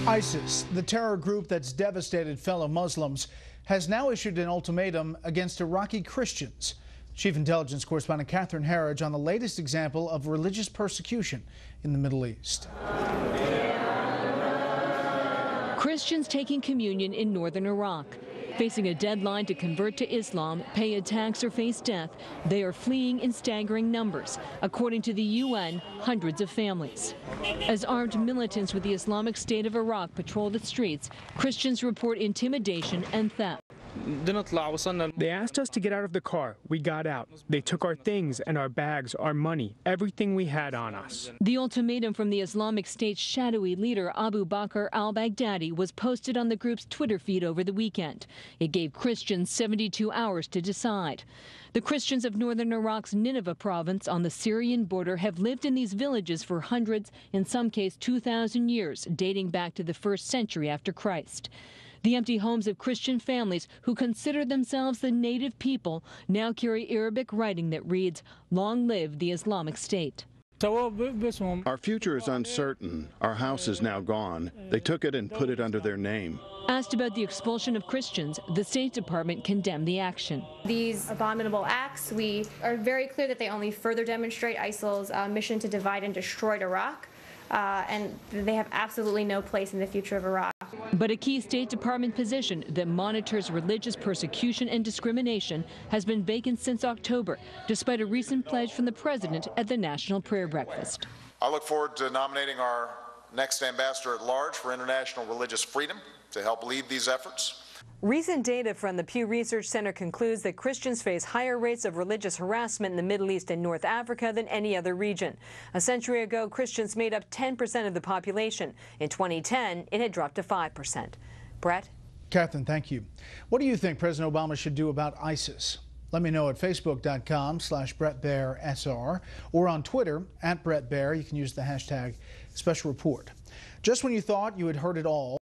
ISIS, the terror group that's devastated fellow Muslims, has now issued an ultimatum against Iraqi Christians. Chief Intelligence Correspondent Catherine Harridge on the latest example of religious persecution in the Middle East. Christians taking communion in northern Iraq. Facing a deadline to convert to Islam, pay a tax, or face death, they are fleeing in staggering numbers. According to the UN, hundreds of families. As armed militants with the Islamic State of Iraq patrol the streets, Christians report intimidation and theft. They asked us to get out of the car. We got out. They took our things and our bags, our money, everything we had on us. The ultimatum from the Islamic State's shadowy leader Abu Bakr al-Baghdadi was posted on the group's Twitter feed over the weekend. It gave Christians 72 hours to decide. The Christians of northern Iraq's Nineveh province on the Syrian border have lived in these villages for hundreds, in some cases 2,000 years, dating back to the 1st century after Christ. The empty homes of Christian families who consider themselves the native people now carry Arabic writing that reads, "Long live the Islamic State." Our future is uncertain. Our house is now gone. They took it and put it under their name. Asked about the expulsion of Christians, the State Department condemned the action. These abominable acts, we are very clear that they only further demonstrate ISIL's mission to divide and destroy Iraq, and they have absolutely no place in the future of Iraq. But a key State Department position that monitors religious persecution and discrimination has been vacant since October, despite a recent pledge from the president at the National Prayer Breakfast. I look forward to nominating our next ambassador at large for international religious freedom to help lead these efforts. Recent data from the Pew Research Center concludes that Christians face higher rates of religious harassment in the Middle East and North Africa than any other region. A century ago, Christians made up 10% of the population. In 2010, it had dropped to 5%. Brett? Catherine, thank you. What do you think President Obama should do about ISIS? Let me know at facebook.com/BrettBairSR or on Twitter @BrettBair. You can use the hashtag #SpecialReport. Just when you thought you had heard it all,